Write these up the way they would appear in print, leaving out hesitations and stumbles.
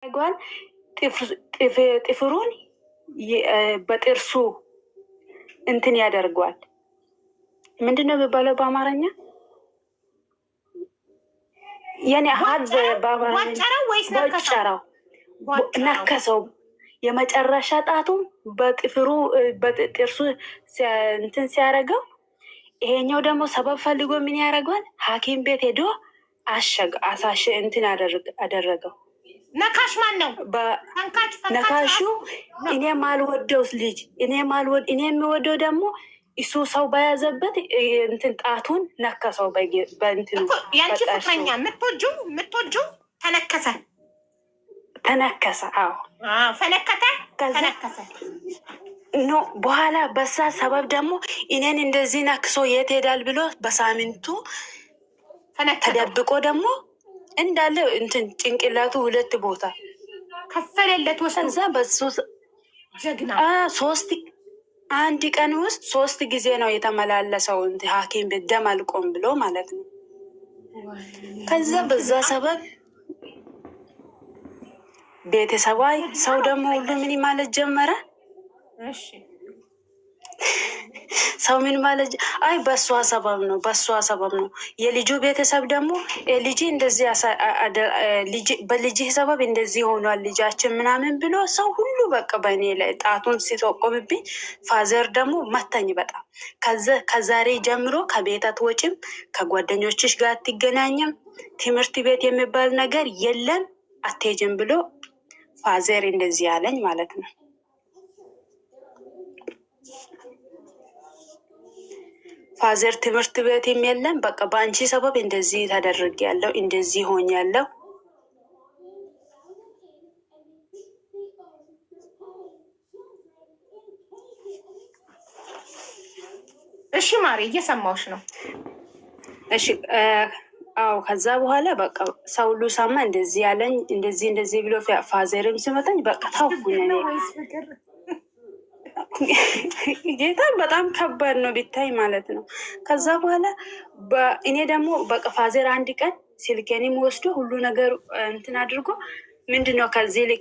ያደርገዋል። ጥፍሩን በጥርሱ እንትን ያደርገዋል። ምንድነው የሚባለው በአማርኛ? የኔ ሀድ ቦጨረው ነከሰው። የመጨረሻ ጣቱ በጥርሱ እንትን ሲያደርገው፣ ይሄኛው ደግሞ ሰበብ ፈልጎ ምን ያደርገዋል? ሐኪም ቤት ሄዶ አሳሽ እንትን አደረገው። ነካሽ ማን ነው? ነካሹ እኔ ማልወደው ልጅ እኔ የሚወደው ደግሞ እሱ ሰው በያዘበት እንትን ጣቱን ነከሰው። በእንትኑ ያንቺ ፍቅረኛ የምትወጁ ተነከሰ። አዎ ተነከሰ። ኖ በኋላ በሳ ሰበብ ደግሞ እኔን እንደዚህ ነክሶ የት ሄዳል ብሎ በሳምንቱ ተደብቆ ደግሞ እንዳለ እንትን ጭንቅላቱ 2 ቦታ ከፈለለት ወሰንዛ በሱ ጀግና 1 ቀን ውስጥ 3 ጊዜ ነው የተመላለሰው። ሐኪም ቤት ደም አልቆም ብሎ ማለት ነው። ከዛ በዛ ሰበብ ቤተሰባዊ ሰው ደግሞ ሁሉ ምን ማለት ጀመረ? እሺ ሰው ምን ማለት አይ በሷ ሰበብ ነው። የልጁ ቤተሰብ ደግሞ ልጅ እንደዚህ በልጅህ ሰበብ እንደዚህ ሆኗል ልጃችን ምናምን ብሎ ሰው ሁሉ በቃ በእኔ ላይ ጣቱን ሲጠቆምብኝ፣ ፋዘር ደግሞ መታኝ በጣም። ከዛሬ ጀምሮ ከቤት አትወጪም፣ ከጓደኞችሽ ጋር አትገናኝም፣ ትምህርት ቤት የሚባል ነገር የለም፣ አትሄጂም ብሎ ፋዘር እንደዚህ ያለኝ ማለት ነው። ፋዘር ትምህርት ቤትም የለም፣ በቃ በአንቺ ሰበብ እንደዚህ ተደርጌያለሁ፣ እንደዚህ ሆኛለሁ። እሺ ማሪ እየሰማሁሽ ነው። እሺ አዎ። ከዛ በኋላ በቃ ሰው ሁሉ ሰማ እንደዚህ ያለኝ፣ እንደዚህ ብሎ ፋዘርም ሲመታኝ በቃ ታውኩኝ። ጌታ በጣም ከባድ ነው ቢታይ ማለት ነው። ከዛ በኋላ እኔ ደግሞ በቃ ፋዘር 1 ቀን ስልኬንም ወስዶ ሁሉ ነገር እንትን አድርጎ ምንድነው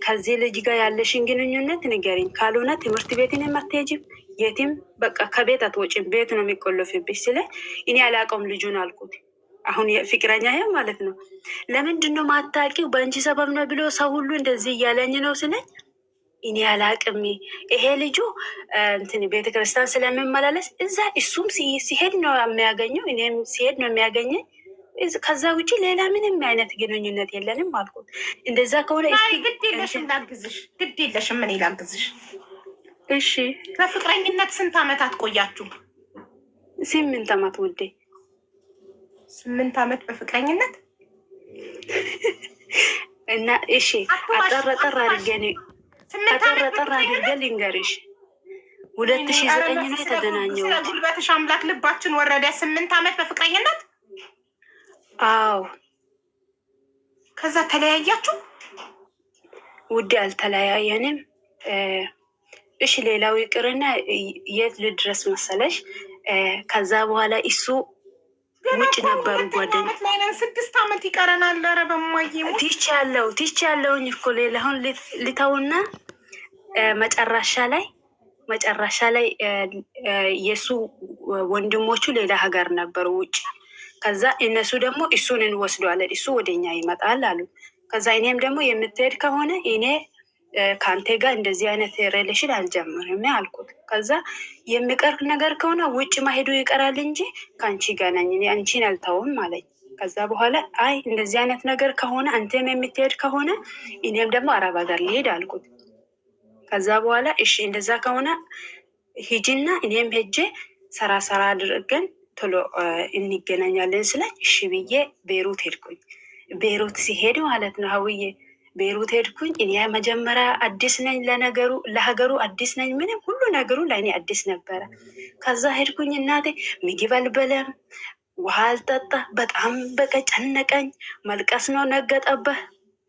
ከዚህ ልጅ ጋር ያለሽን ግንኙነት ንገሪኝ፣ ካልሆነ ትምህርት ቤትን የማትሄጂም የትም በቃ ከቤት አትወጪም፣ ቤት ነው የሚቆለፍብሽ ስለ እኔ አላውቀውም ልጁን አልኩት። አሁን ፍቅረኛ ማለት ነው። ለምንድነው ማታውቂው? በአንቺ ሰበብ ነው ብሎ ሰው ሁሉ እንደዚህ እያለኝ ነው ስለኝ እኔ አላቅም። ይሄ ልጁ እንትን ቤተክርስቲያን ስለምመላለስ እዛ እሱም ሲሄድ ነው የሚያገኘው፣ እኔም ሲሄድ ነው የሚያገኘኝ። ከዛ ውጭ ሌላ ምንም አይነት ግንኙነት የለንም አልኩት። እንደዛ ከሆነ ግድ የለሽም ምን ላግዝሽ? እሺ በፍቅረኝነት ስንት ዓመታት ቆያችሁ? 8 ዓመት ውዴ። 8 ዓመት በፍቅረኝነት እና እሺ አጠር አድርገን ልንገርሽ 2009 ነው የተገናኘው። ስለ ጉልበትሽ አምላክ ልባችን ወረደ። 8 ዓመት በፍቅረኝነት? አዎ። ከዛ ተለያያችሁ? ውዴ አልተለያየንም። እሺ ሌላው ይቅርና የት ልድረስ መሰለሽ? ከዛ በኋላ እሱ ውጭ ነበሩ ጓደኞች። 6 ዓመት ይቀረናል። ኧረ በማዬ ትቻለሁኝ እኮ ሌላውን ልተውና መጨረሻ ላይ የእሱ ወንድሞቹ ሌላ ሀገር ነበሩ ውጭ። ከዛ እነሱ ደግሞ እሱን እንወስደዋለን፣ እሱ ወደኛ ይመጣል አሉ። ከዛ እኔም ደግሞ የምትሄድ ከሆነ እኔ ከአንተ ጋር እንደዚህ አይነት ሬሌሽን አልጀምርም አልኩት። ከዛ የሚቀር ነገር ከሆነ ውጭ ማሄዱ ይቀራል እንጂ ከአንቺ ጋር ነኝ፣ አንቺን አልተውም አለኝ። ከዛ በኋላ አይ እንደዚህ አይነት ነገር ከሆነ አንተም የምትሄድ ከሆነ እኔም ደግሞ አረብ ሀገር ልሄድ አልኩት። ከዛ በኋላ እሺ እንደዛ ከሆነ ሂጂና እኔም ሄጄ ሰራ አድርገን ቶሎ እንገናኛለን ስላኝ እሺ ብዬ ቤሩት ሄድኩኝ። ቤሩት ሲሄድ ማለት ነው ሀውዬ ቤሩት ሄድኩኝ። እኔ መጀመሪያ አዲስ ነኝ፣ ለሀገሩ አዲስ ነኝ። ምንም ሁሉ ነገሩ ለእኔ አዲስ ነበረ። ከዛ ሄድኩኝ። እናቴ ምግብ አልበለም፣ ውሃ አልጠጣ። በጣም በቃ ጨነቀኝ። መልቀስ ነው ነገጠበህ።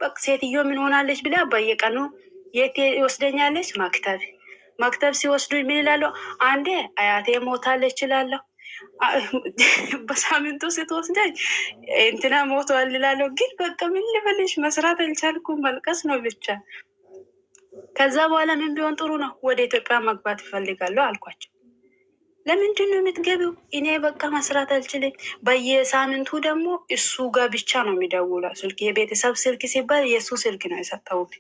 በቃ ሴትዮ ምን ሆናለች ብላ በየቀኑ የት ይወስደኛለች? መክተብ ሲወስዱኝ ምን ይላለሁ? አንዴ አያቴ ሞታለች እላለሁ፣ በሳምንቱ ስትወስደኝ እንትና ሞተዋል እላለሁ። ግን በቃ ምን ልበልሽ መስራት አልቻልኩም። መልቀስ ነው ብቻ። ከዛ በኋላ ምን ቢሆን ጥሩ ነው ወደ ኢትዮጵያ መግባት ይፈልጋለሁ አልኳቸው። ለምንድን ነው የምትገቢው? እኔ በቃ መስራት አልችልም። በየሳምንቱ ደግሞ እሱ ጋር ብቻ ነው የሚደውለው ስልክ። የቤተሰብ ስልክ ሲባል የእሱ ስልክ ነው የሰጠሁት።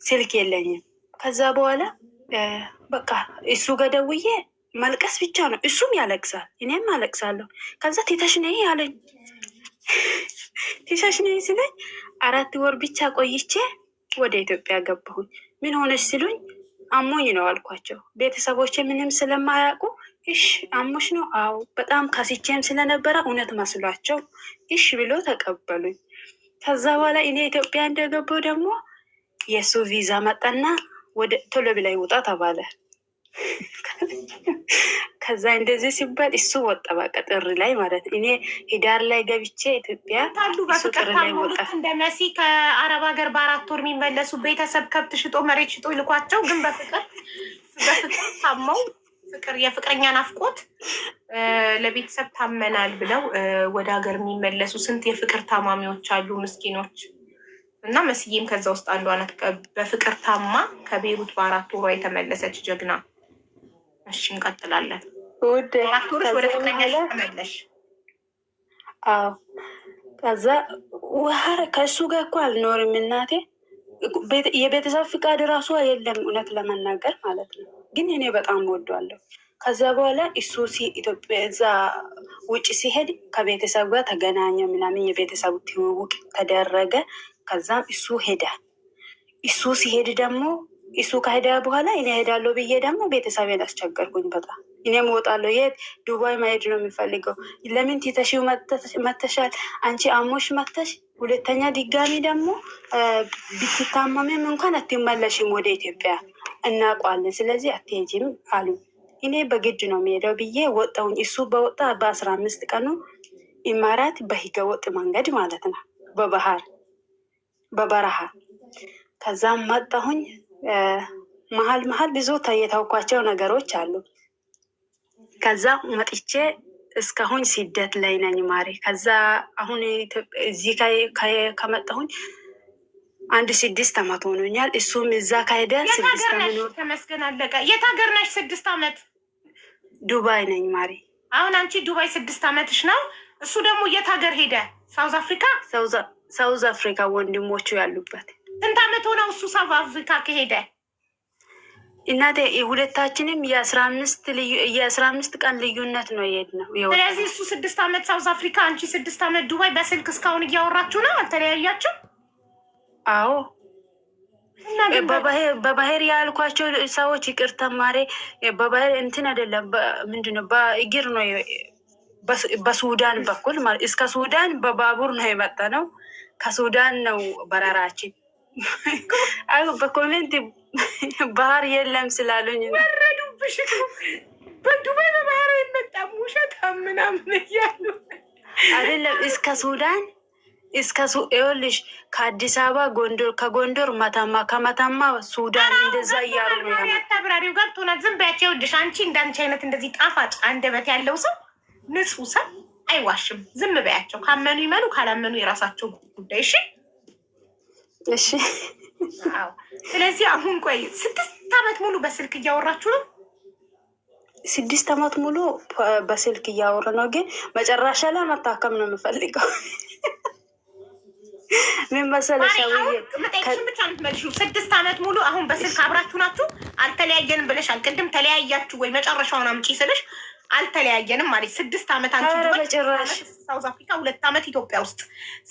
ስልክ የለኝም። ከዛ በኋላ በቃ እሱ ጋር ደውዬ መልቀስ ብቻ ነው። እሱም ያለቅሳል፣ እኔም አለቅሳለሁ። ከዛ ቲተሽ ነይ አለኝ። ቲተሽ ነይ ሲለኝ 4 ወር ብቻ ቆይቼ ወደ ኢትዮጵያ ገባሁኝ። ምን ሆነች ሲሉኝ አሞኝ ነው አልኳቸው። ቤተሰቦች ምንም ስለማያውቁ እሽ አሞሽ ነው? አዎ በጣም ካሲቼም ስለነበረ እውነት መስሏቸው እሽ ብሎ ተቀበሉኝ። ከዛ በኋላ እኔ ኢትዮጵያ እንደገባሁ ደግሞ የእሱ ቪዛ መጣና ወደ ቶሎ ብላይ ውጣ ተባለ። ከዛ እንደዚህ ሲባል እሱ ወጣ። በቃ ጥር ላይ ማለት እኔ ሂዳር ላይ ገብቼ ኢትዮጵያ ታሉ በፍቅር ታሞሉት እንደ መሲ ከአረብ ሀገር በ4 ወር የሚመለሱ ቤተሰብ ከብት ሽጦ መሬት ሽጦ ይልኳቸው። ግን በፍቅር ታመው የፍቅረኛ ናፍቆት ለቤተሰብ ታመናል ብለው ወደ ሀገር የሚመለሱ ስንት የፍቅር ታማሚዎች አሉ፣ ምስኪኖች። እና መስዬም ከዛ ውስጥ አንዷ ናት። በፍቅር ታማ ከቤሩት በ4 ወሯ የተመለሰች ጀግና። እሺ እንቀጥላለን። ውድ 4 ወርሽ ወደ ፍቅረኛሽ ተመለሽ? አዎ። ከዛ ከእሱ ጋር እኮ አልኖርም እናቴ። የቤተሰብ ፍቃድ ራሱ የለም እውነት ለመናገር ማለት ነው። ግን እኔ በጣም ወዷለሁ። ከዛ በኋላ እሱ ኢትዮጵያ እዛ ውጭ ሲሄድ ከቤተሰብ ጋር ተገናኘ ምናምን፣ የቤተሰቡ ትውውቅ ተደረገ። ከዛም እሱ ሄደ። እሱ ሲሄድ ደግሞ እሱ ከሄደ በኋላ እኔ ሄዳለሁ ብዬ ደግሞ ቤተሰቤን አስቸገርኩኝ በጣም። እኔም እወጣለሁ። የት? ዱባይ መሄድ ነው የሚፈልገው። ለምን ቲተሽው መተሻል? አንቺ አሞሽ መተሽ ሁለተኛ ድጋሚ ደግሞ ብትታመምም እንኳን አትመለሽም ወደ ኢትዮጵያ እናውቋለን። ስለዚህ አትሄጂም አሉ። እኔ በግድ ነው የሚሄደው ብዬ ወጣሁኝ። እሱ በወጣ በ15 ቀኑ ኢማራት በህገ ወጥ መንገድ ማለት ነው በበረሃ። ከዛም መጣሁኝ። መሀል ብዙ የተውኳቸው ነገሮች አሉ። ከዛ መጥቼ እስካሁን ስደት ላይ ነኝ ማሬ። ከዛ አሁን እዚህ ከመጣሁኝ 6 ዓመት ሆኖኛል። እሱም እዛ ካሄደ 6 ዓመት። ተመስገን አለቀ። የት ሀገር ነሽ? 6 ዓመት ዱባይ ነኝ ማሬ። አሁን አንቺ ዱባይ 6 ዓመትሽ ነው። እሱ ደግሞ የት ሀገር ሄደ? ሳውዝ አፍሪካ። ሳውዝ አፍሪካ ወንድሞቹ ያሉበት። ስንት ዓመት ሆነው እሱ ሳውዝ አፍሪካ ከሄደ? እናቴ ሁለታችንም የ15 ቀን ልዩነት ነው የሄድነው። ስለዚህ እሱ 6 ዓመት ሳውዝ አፍሪካ፣ አንቺ 6 ዓመት ዱባይ። በስልክ እስካሁን እያወራችሁ ነው? አልተለያያችሁ? አዎ። በባህር ያልኳቸው ሰዎች ይቅርታ ማሬ፣ በባህር እንትን አይደለም። ምንድነው በእግር ነው በሱዳን በኩል ማለት እስከ ሱዳን በባቡር ነው የመጣ ነው። ከሱዳን ነው በረራችን። በኮሜንት ባህር የለም ስላሉኝ ወረዱብሽ። በዱባይ በባህር የመጣም ውሸት ምናምን እያሉ አይደለም። እስከ ሱዳን ይኸውልሽ፣ ከአዲስ አበባ ጎንደር፣ ከጎንደር መተማ፣ ከመተማ ሱዳን፣ እንደዛ እያሉ ነው ተብራሪው ገብቶናል። ዝም በያቸው። ይኸውልሽ አንቺ እንዳንቺ አይነት እንደዚህ ጣፋጭ አንደበት ያለው ሰው ንጹህ ሰው አይዋሽም። ዝም በያቸው። ካመኑ ይመኑ፣ ካላመኑ የራሳቸው ጉዳይ። እሺ እሺ። አዎ። ስለዚህ አሁን ቆይ 6 ዓመት ሙሉ በስልክ እያወራችሁ ነው? 6 ዓመት ሙሉ በስልክ እያወራ ነው። ግን መጨረሻ ላይ መታከም ነው የምፈልገው። ምን መሰለሽ መጠየቅሽን ብቻ የምትመልሺው። 6 ዓመት ሙሉ አሁን በስልክ አብራችሁ ናችሁ? አልተለያየንም ብለሻል። ቅድም ተለያያችሁ ወይ መጨረሻውን አምጪ ስልሽ አልተለያየንም ማለት 6 ዓመት አንቺ በጭራሽ ሳውዝ አፍሪካ፣ 2 ዓመት ኢትዮጵያ ውስጥ።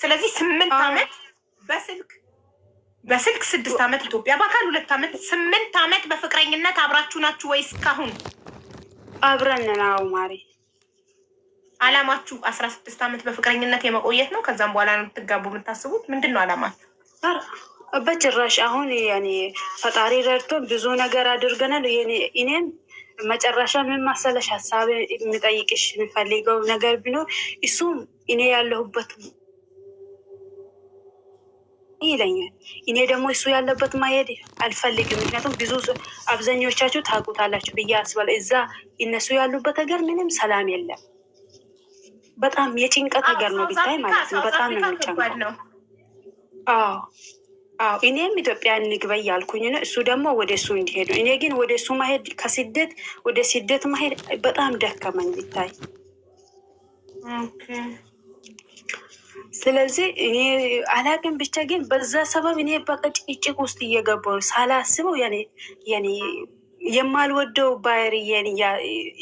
ስለዚህ 8 ዓመት በስልክ 6 ዓመት ኢትዮጵያ፣ በአካል 2 ዓመት፣ 8 ዓመት በፍቅረኝነት አብራችሁ ናችሁ ወይ? እስካሁን አብረን ነው ማሪ። አላማችሁ 16 ዓመት በፍቅረኝነት የመቆየት ነው? ከዛም በኋላ ነው የምትጋቡ የምታስቡት? ምንድን ነው አላማችሁ? በጭራሽ። አሁን ያኔ ፈጣሪ ረድቶን ብዙ ነገር አድርገናል። እኔም መጨረሻ ምን መሰለሽ ሀሳብ የሚጠይቅሽ የሚፈልገው ነገር ቢኖር እሱም እኔ ያለሁበት ይለኛል። እኔ ደግሞ እሱ ያለበት ማሄድ አልፈልግም። ምክንያቱም ብዙ አብዛኞቻችሁ ታውቁታላችሁ ብዬ አስባለሁ። እዛ እነሱ ያሉበት ሀገር ምንም ሰላም የለም። በጣም የጭንቀት ሀገር ነው ቢታይ ማለት ነው። በጣም ነው የሚጨንቀው። አዎ እኔም ኢትዮጵያ እንግባ እያልኩኝ ነው። እሱ ደግሞ ወደ እሱ እንዲሄዱ፣ እኔ ግን ወደ እሱ ማሄድ ከስደት ወደ ስደት ማሄድ በጣም ደከመኝ ቢታይ። ስለዚህ እኔ አላቅም ብቻ ግን በዛ ሰበብ እኔ በቃ ጭቅጭቅ ውስጥ እየገባሁ ሳላስበው ያኔ የማልወደው ባህሪዬን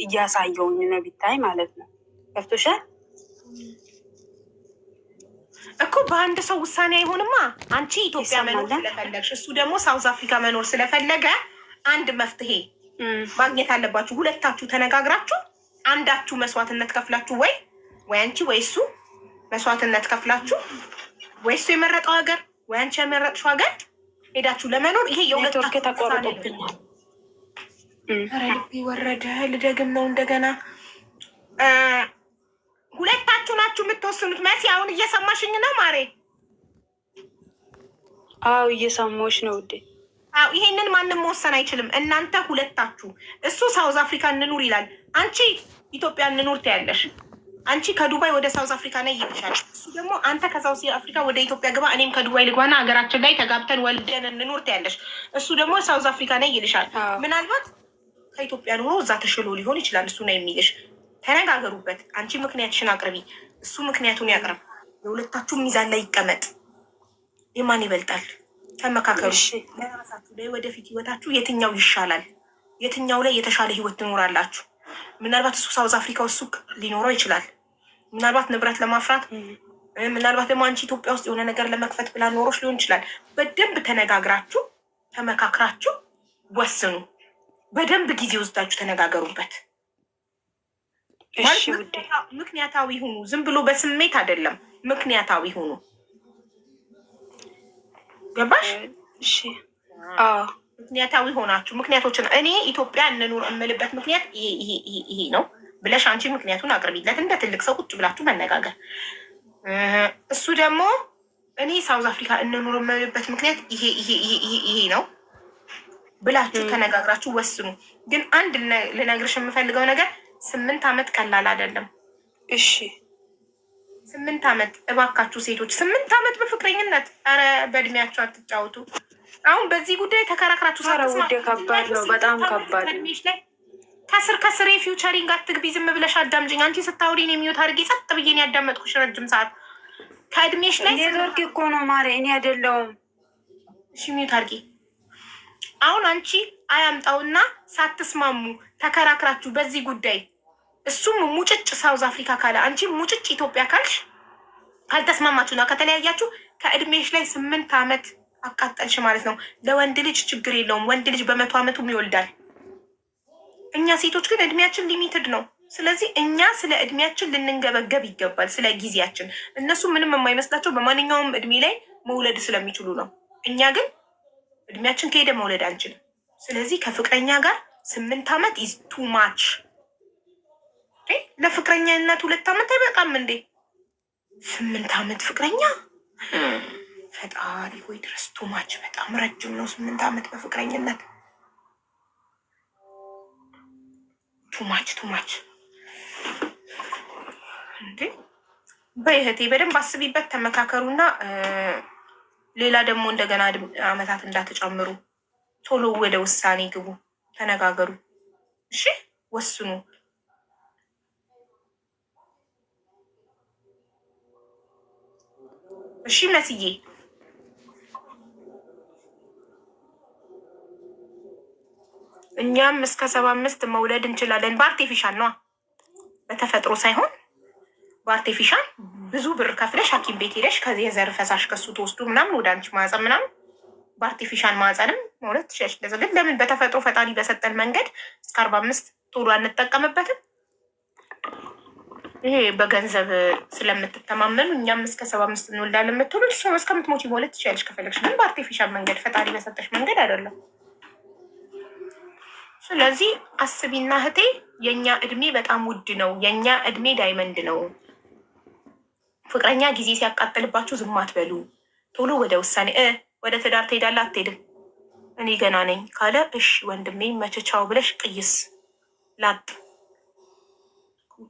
እያሳየውኝ ነው ቢታይ ማለት ነው። ገብቶሻል እኮ በአንድ ሰው ውሳኔ አይሆንማ። አንቺ ኢትዮጵያ መኖር ስለፈለግሽ፣ እሱ ደግሞ ሳውዝ አፍሪካ መኖር ስለፈለገ አንድ መፍትሄ ማግኘት አለባችሁ። ሁለታችሁ ተነጋግራችሁ አንዳችሁ መስዋዕትነት ከፍላችሁ ወይ አንቺ ወይ እሱ መስዋዕትነት ከፍላችሁ ወይ እሱ የመረጠው ሀገር ወይ አንቺ የመረጥሽው ሀገር ሄዳችሁ ለመኖር ይሄ የሁለታችሁ ተቆርጦብኛል። ልቤ ወረደ። ልደግም ነው እንደገና። ሁለታችሁ ናችሁ የምትወስኑት። መሲ አሁን እየሰማሽኝ ነው ማሬ? አዎ እየሰማሁሽ ነው ውዴ። አዎ ይሄንን ማንም መወሰን አይችልም። እናንተ ሁለታችሁ። እሱ ሳውዝ አፍሪካ እንኑር ይላል፣ አንቺ ኢትዮጵያ እንኑር ትያለሽ። አንቺ ከዱባይ ወደ ሳውዝ አፍሪካ ነይ ይልሻል። እሱ ደግሞ አንተ ከሳውዝ አፍሪካ ወደ ኢትዮጵያ ግባ፣ እኔም ከዱባይ ልግባና ሀገራችን ላይ ተጋብተን ወልደን እንኑር ትያለሽ። እሱ ደግሞ ሳውዝ አፍሪካ ነይ ይልሻል። ምናልባት ከኢትዮጵያ ኑሮ እዛ ተሽሎ ሊሆን ይችላል እሱ ነው የሚልሽ። ተነጋገሩበት። አንቺ ምክንያትሽን አቅርቢ፣ እሱ ምክንያቱን ያቅርብ። የሁለታችሁ ሚዛን ላይ ይቀመጥ። የማን ይበልጣል? ተመካከሩ። ለራሳችሁ ላይ ወደፊት ህይወታችሁ የትኛው ይሻላል? የትኛው ላይ የተሻለ ህይወት ትኖራላችሁ? ምናልባት እሱ ሳውዝ አፍሪካ ውስጥ ሱቅ ሊኖረው ይችላል። ምናልባት ንብረት ለማፍራት፣ ምናልባት ደግሞ አንቺ ኢትዮጵያ ውስጥ የሆነ ነገር ለመክፈት ብላ ኖሮች ሊሆን ይችላል። በደንብ ተነጋግራችሁ ተመካክራችሁ ወስኑ። በደንብ ጊዜ ወስዳችሁ ተነጋገሩበት። ምክንያታዊ ሁኑ። ዝም ብሎ በስሜት አይደለም፣ ምክንያታዊ ሁኑ። ገባሽ? እሺ። ምክንያታዊ ሆናችሁ ምክንያቶችን እኔ ኢትዮጵያ እንኑር እምልበት ምክንያት ይሄ ነው ብለሽ አንቺ ምክንያቱን አቅርቢለት። እንደ ትልቅ ሰው ቁጭ ብላችሁ መነጋገር። እሱ ደግሞ እኔ ሳውዝ አፍሪካ እንኑር እምልበት ምክንያት ይሄ ነው ብላችሁ ተነጋግራችሁ ወስኑ። ግን አንድ ልነግርሽ የምፈልገው ነገር 8 ዓመት ቀላል አይደለም። እሺ 8 ዓመት እባካችሁ ሴቶች 8 ዓመት በፍቅረኝነት፣ ኧረ በእድሜያችሁ አትጫወቱ። አሁን በዚህ ጉዳይ ተከራክራችሁ ከባድ ነው፣ በጣም ከባድ ነው። ከስር የፊውቸሪንግ አትግቢ። ዝም ብለሽ አዳምጪኝ። አንቺ ስታውሪ እኔ የሚወት አድርጌ ጸጥ ብዬ ነው ያዳመጥኩሽ ረጅም ሰዓት። ከእድሜሽ ላይ ኔትወርክ እኮ ነው ማሬ፣ እኔ አይደለሁም። እሺ ሚውት አድርጌ። አሁን አንቺ አያምጣውና ሳትስማሙ ተከራክራችሁ በዚህ ጉዳይ እሱም ሙጭጭ ሳውዝ አፍሪካ ካለ አንቺ ሙጭጭ ኢትዮጵያ ካልሽ ካልተስማማችሁና ከተለያያችሁ ከእድሜሽ ላይ 8 ዓመት አቃጠልሽ ማለት ነው። ለወንድ ልጅ ችግር የለውም። ወንድ ልጅ በ100 ዓመቱም ይወልዳል። እኛ ሴቶች ግን እድሜያችን ሊሚትድ ነው። ስለዚህ እኛ ስለ እድሜያችን ልንንገበገብ ይገባል፣ ስለ ጊዜያችን። እነሱ ምንም የማይመስላቸው በማንኛውም እድሜ ላይ መውለድ ስለሚችሉ ነው። እኛ ግን እድሜያችን ከሄደ መውለድ አንችልም። ስለዚህ ከፍቅረኛ ጋር 8 ዓመት ኢዝ ቱ ማች። ለፍቅረኛነት 2 ዓመት አይበቃም እንዴ? 8 ዓመት ፍቅረኛ፣ ፈጣሪ ወይ ድረስ ቱ ማች። በጣም ረጅም ነው 8 ዓመት በፍቅረኝነት። ቱማች እንዴ! በይህቴ በደንብ አስቢበት፣ ተመካከሩና ሌላ ደግሞ እንደገና አመታት እንዳትጨምሩ። ቶሎ ወደ ውሳኔ ግቡ፣ ተነጋገሩ። እሺ ወስኑ። እሺ መስዬ እኛም እስከ 75 መውለድ እንችላለን። በአርቴፊሻል ነው፣ በተፈጥሮ ሳይሆን በአርቴፊሻል። ብዙ ብር ከፍለሽ ሐኪም ቤት ሄደሽ ከዚህ የዘር ፈሳሽ ከሱ ተወስዱ ምናምን ወደ አንቺ ማህፀን ምናምን በአርቴፊሻል ማህፀንም መውለድ ትችላለሽ። እንደዛ ግን ለምን በተፈጥሮ ፈጣሪ በሰጠን መንገድ እስከ 45 ቶሎ አንጠቀምበትም? ይሄ በገንዘብ ስለምትተማመኑ እኛም እስከ 75 እንወልዳለን የምትሉ እሱ እስከምትሞቺ መውለድ ትችላለሽ ከፈለግሽ። ግን በአርቴፊሻል መንገድ ፈጣሪ በሰጠሽ መንገድ አይደለም። ስለዚህ አስቢና እህቴ፣ የእኛ እድሜ በጣም ውድ ነው። የእኛ እድሜ ዳይመንድ ነው። ፍቅረኛ ጊዜ ሲያቃጥልባችሁ ዝም አትበሉ። ቶሎ ወደ ውሳኔ ወደ ትዳር ትሄዳለህ አትሄድም? እኔ ገና ነኝ ካለ እሺ ወንድሜ መቸቻው ብለሽ ቅይስ ላጥ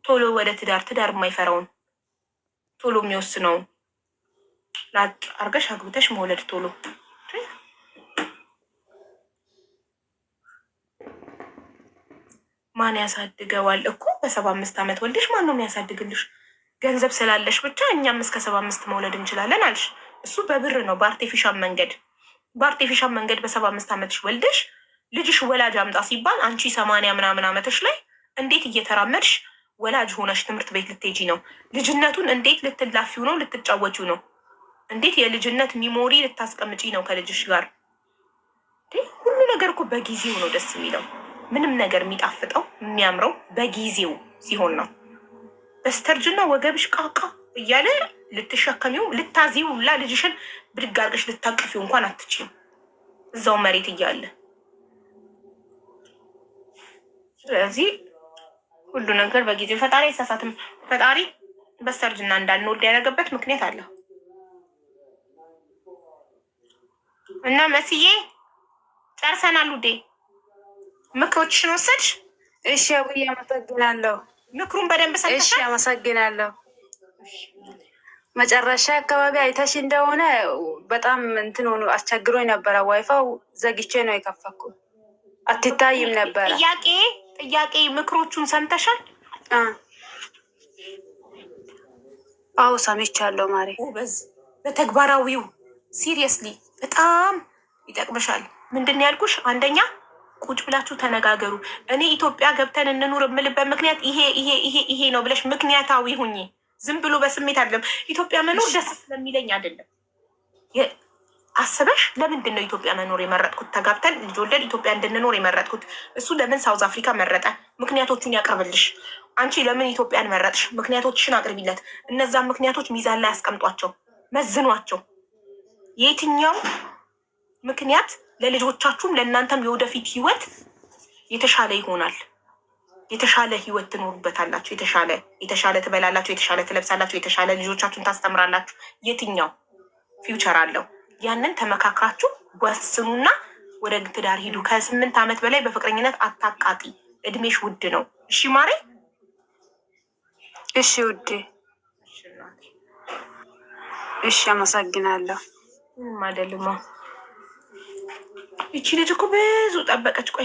ቶሎ ወደ ትዳር የማይፈራውን ቶሎ የሚወስነውን ላጥ አርገሽ አግብተሽ መውለድ ቶሎ። ማን ያሳድገዋል እኮ በ75 ዓመት ወልደሽ ማን ነው የሚያሳድግልሽ? ገንዘብ ስላለሽ ብቻ እኛም እስከ 75 መውለድ እንችላለን አልሽ። እሱ በብር ነው በአርቲፊሻል መንገድ በ75 ዓመትሽ ወልደሽ ልጅሽ ወላጅ አምጣ ሲባል አንቺ 80 ምናምን ዓመትሽ ላይ እንዴት እየተራመድሽ ወላጅ ሆነሽ ትምህርት ቤት ልትሄጂ ነው? ልጅነቱን እንዴት ልትላፊው ነው? ልትጫወቺው ነው? እንዴት የልጅነት ሚሞሪ ልታስቀምጪ ነው ከልጅሽ ጋር? ሁሉ ነገር እኮ በጊዜው ነው ደስ የሚለው። ምንም ነገር የሚጣፍጠው የሚያምረው በጊዜው ሲሆን ነው። በስተርጅና ወገብሽ ቃቃ እያለ ልትሸከሚው ልታዚው ላ ልጅሽን ብድግ አድርገሽ ልታቀፊው እንኳን አትችይም እዛው መሬት እያለ። ስለዚህ ሁሉ ነገር በጊዜው። ፈጣሪ አይሳሳትም። ፈጣሪ በስተርጅና እንዳንወልድ ያደረገበት ምክንያት አለው። እና መስዬ ጨርሰናል ውዴ። ምክሮችሽን ወሰድሽ? እሺ አቡዬ አመሰግናለሁ። ምክሩን በደንብ ሰምተሻል? እሺ አመሰግናለሁ። መጨረሻ አካባቢ አይተሽ እንደሆነ በጣም እንትን ሆኖ አስቸግሮኝ ነበረ። ዋይፋው ዘግቼ ነው የከፈኩ፣ አትታይም ነበረ። ጥያቄ ምክሮቹን ሰምተሻል? አዎ ሰምቻለሁ ማሬ። በተግባራዊው ሲሪየስሊ በጣም ይጠቅምሻል። ምንድን ነው ያልኩሽ? አንደኛ ቁጭ ብላችሁ ተነጋገሩ። እኔ ኢትዮጵያ ገብተን እንኑር የምልበት ምክንያት ይሄ ነው ብለሽ ምክንያታዊ ሁኚ። ዝም ብሎ በስሜት አይደለም። ኢትዮጵያ መኖር ደስ ስለሚለኝ አይደለም። አስበሽ ለምንድን ነው ኢትዮጵያ መኖር የመረጥኩት? ተጋብተን ልጅ ወልደን ኢትዮጵያ እንድንኖር የመረጥኩት እሱ ለምን ሳውዝ አፍሪካ መረጠ? ምክንያቶቹን ያቅርብልሽ። አንቺ ለምን ኢትዮጵያን መረጥሽ? ምክንያቶችሽን አቅርቢለት። እነዛን ምክንያቶች ሚዛን ላይ ያስቀምጧቸው፣ መዝኗቸው። የትኛው ምክንያት ለልጆቻችሁም ለእናንተም የወደፊት ህይወት የተሻለ ይሆናል? የተሻለ ህይወት ትኖሩበታላችሁ። የተሻለ ትበላላችሁ፣ የተሻለ ትለብሳላችሁ፣ የተሻለ ልጆቻችሁን ታስተምራላችሁ። የትኛው ፊውቸር አለው? ያንን ተመካክራችሁ ወስኑና ወደ ትዳር ሂዱ። ከ8 ዓመት በላይ በፍቅረኝነት አታቃጢ። እድሜሽ ውድ ነው። እሺ ማሬ? እሺ ውዴ። እሺ አመሰግናለሁ። አይደልማ። ይቺ ልጅ እኮ ብዙ ጠበቀች። ቆይ